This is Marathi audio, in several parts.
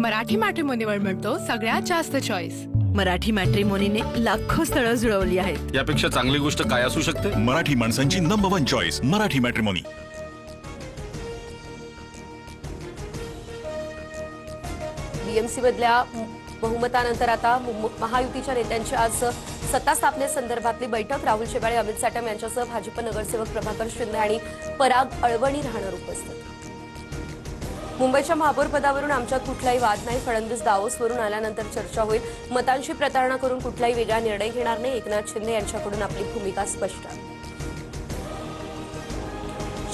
मराठी मॅट्रिमोनीवर मिळतो सगळ्यात जास्त चॉईस। मराठी मॅट्रिमोनीने लाखो स्थळं जुळवली आहेत। यापेक्षा चांगली गोष्ट काय असू शकते? मराठी माणसांची number 1 choice Marathi matrimony. BMC मधल्या बहुमतानंतर आता महायुतीच्या नेत्यांची आज सत्ता स्थापनेसंदर्भातली बैठक। राहुल शेवाळे, अमित साटम यांच्यासह भाजप नगरसेवक प्रभाकर शिंदे आणि पराग अळवणी राहणार उपस्थित। मुंबईच्या महापौर पदावरून आमच्यात कुठलाही वाद नाही। फडणवीस दावोसवरून आल्यानंतर चर्चा होईल। मतांशी प्रतारणा करून कुठलाही वेगळा निर्णय घेणार नाही। एकनाथ शिंदे यांच्याकडून आपली भूमिका स्पष्ट।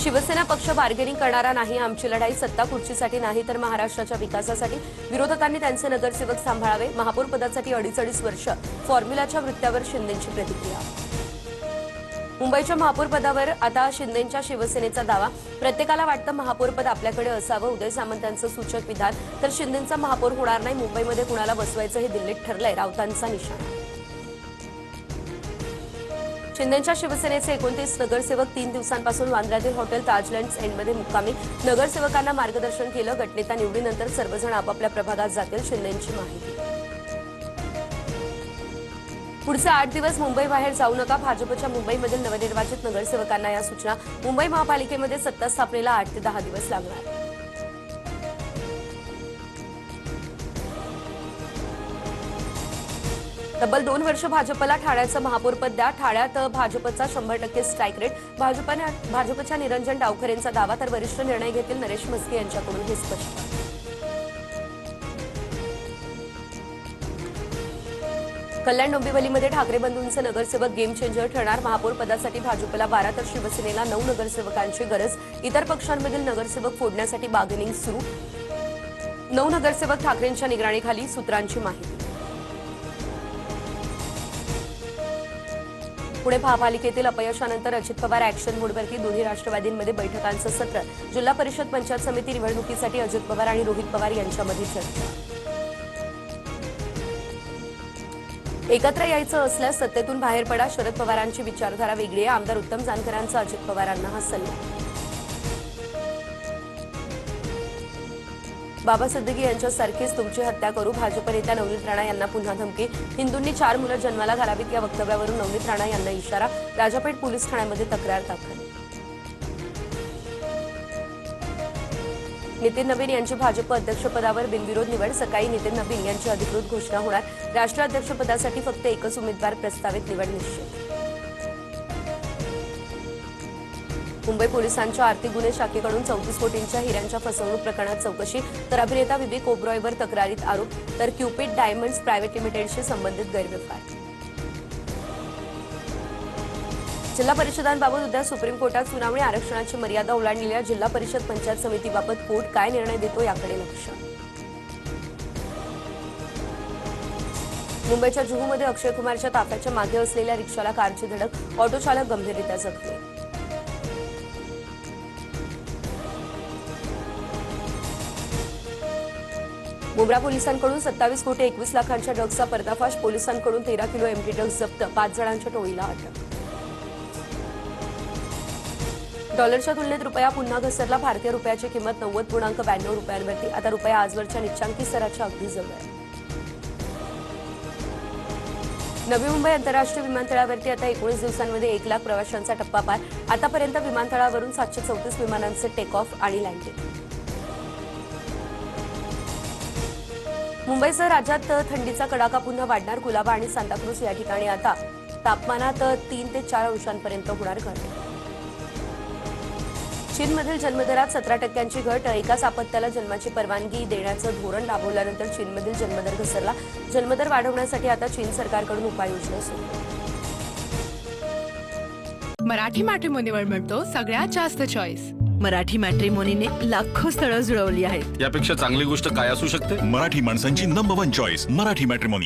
शिवसेना पक्ष बार्गेनिंग करणारा नाही। आमची लढाई सत्ता खुर्चीसाठी नाही तर महाराष्ट्राच्या विकासासाठी। विरोधकांनी त्यांचे नगरसेवक सांभाळावे। महापौर पदासाठी 2.5 वर्ष फॉर्म्युलाच्या वृत्तावर शिंदेंची प्रतिक्रिया। मुंबईच्या महापौर पदावर आता शिंदेंच्या शिवसेनेचा दावा। प्रत्येकाला वाटतं महापौरपद आपल्याकडे असावं। उदय सामंतांचं सूचक विधान। तर शिंदेंचा महापौर होणार नाही। मुंबईमध्ये कुणाला बसवायचं हे दिल्लीत ठरलंय, राऊतांचा निशाणा। शिंदेंच्या शिवसेनेचे 29 नगरसेवक 3 दिवसांपासून वांद्र्यातील हॉटेल ताजलँड्स एंडमध्ये मुक्कामी। नगरसेवकांना मार्गदर्शन केलं। गटनेता निवडीनंतर सर्वजण आपापल्या प्रभागात जातील, शिंदेंची माहिती। पुढचे 8 दिवस मुंबई बाहेर जाऊ नका। भाजपच्या मुंबईमधील नवनिर्वाचित नगरसेवकांना या सूचना। मुंबई महापालिकेमध्ये सत्ता स्थापनेला 8 ते 10 दिवस लागणार। तब्बल 2 वर्ष भाजपला ठाण्याचं महापौरपद द्या। ठाण्यात भाजपचा 100% स्ट्राईक रेट। भाजपच्या निरंजन डावखरेंचा दावा। तर वरिष्ठ निर्णय घेतील नरेश म्हस्के यांच्याकडून हे स्पष्ट। कल्याण डोंबिवलीमध्ये ठाकरे बंधूंचे नगरसेवक गेम चेंजर ठरणार। महापौर पदासाठी भाजपला 12 तर शिवसेनेला 9 नगरसेवकांची गरज। इतर पक्षांमधील नगरसेवक फोडण्यासाठी बार्गेनिंग सुरू। 9 नगरसेवक ठाकरेंच्या निगराणीखाली, सूत्रांची माहिती। पुणे महापालिकेतील अपयशानंतर अजित पवार ॲक्शन मोडवरती। दोन्ही राष्ट्रवादींमध्ये बैठकांचं सत्र। जिल्हा परिषद पंचायत समिती निवडणुकीसाठी अजित पवार आणि रोहित पवार यांच्यामध्ये चर्चा। एकत्र यायचं असल्यास सत्तेतून बाहेर पडा। शरद पवारांची विचारधारा वेगळी आहे। आमदार उत्तम जानकरांचा अजित पवारांना हा सल्ला। बाबा सिद्दीकी यांच्यासारखीच तुमची हत्या करू। भाजप नेत्या नवनीत राणा यांना पुन्हा धमकी। हिंदूंनी 4 मुलं जन्माला घालावीत या वक्तव्यावरून नवनीत राणा यांना इशारा। राजापेठ पोलीस ठाण्यामध्ये तक्रार दाखल। नितीन नवीन यांची भाजप अध्यक्षपदावर बिनविरोध निवड। सकाळी नितीन नवीन यांची अधिकृत घोषणा होणार। राष्ट्रीय अध्यक्षपदासाठी फक्त एकच उमेदवार प्रस्तावित, निवड निश्चित। मुंबई पोलिसांच्या आर्थिक गुन्हे शाखेकडून 34 कोटींच्या हिऱ्यांच्या फसवणूक प्रकरणात चौकशी। तर अभिनेता विवेक ओबरॉयवर तक्रारीत आरोप। तर क्युपिड डायमंड्स प्रायव्हेट लिमिटेडशी संबंधित गैरव्यवहार। जिल्हा परिषदांबाबत उद्या सुप्रीम कोर्टात सुनावणी। आरक्षणाची मर्यादा ओलांडलेल्या जिल्हा परिषद पंचायत समितीबाबत कोर्ट काय निर्णय देतो याकडे लक्ष। मुंबईच्या जुहूमध्ये अक्षय कुमारच्या ताफ्याच्या मागे असलेल्या रिक्षाला कारची धडक। ऑटो चालक गंभीररित्या जखमी। मुंब्रा पोलिसांकडून 27 कोटी 21 लाखांच्या ड्रग्जचा पर्दाफाश। पोलिसांकडून 13 किलो एमटी ड्रग्ज जप्त। 5 जणांच्या टोळीला अटक। डॉलरच्या तुलनेत रुपया पुन्हा घसरला। भारतीय रुपयाची किंमत 90.92 रुपयांवरती। आता रुपया आजवरच्या निच्चांकी स्तराच्या अगदी जवळ आहे। नवी मुंबई आंतरराष्ट्रीय विमानतळावरती आता 19 दिवसांमध्ये 1 लाख प्रवाशांचा टप्पा पार। आतापर्यंत विमानतळावरून 734 विमानांचे टेक ऑफ आणि लँडिंग। मुंबईसह राज्यात थंडीचा कडाका पुन्हा वाढणार। कुलाबा आणि सांताक्रूज या ठिकाणी आता तापमानात 3 ते 4 अंशांपर्यंत होणार घट। चीनमधील जन्मदरात 17% घट। एकाच अपत्याला जन्माची परवानगी देण्याचं धोरण राबवल्यानंतर चीनमधील जन्मदर घसरला। जन्मदर वाढवण्यासाठी आता चीन सरकारकडून उपाययोजना सुरू। मराठी मॅट्रिमोनीवर मिळतो सगळ्यात जास्त चॉईस। मराठी मॅट्रिमोनीने लाखो स्थळं जुळवली आहेत। यापेक्षा चांगली गोष्ट काय असू शकते? मराठी माणसांची नंबर 1 चॉईस मराठी मॅट्रिमोनी।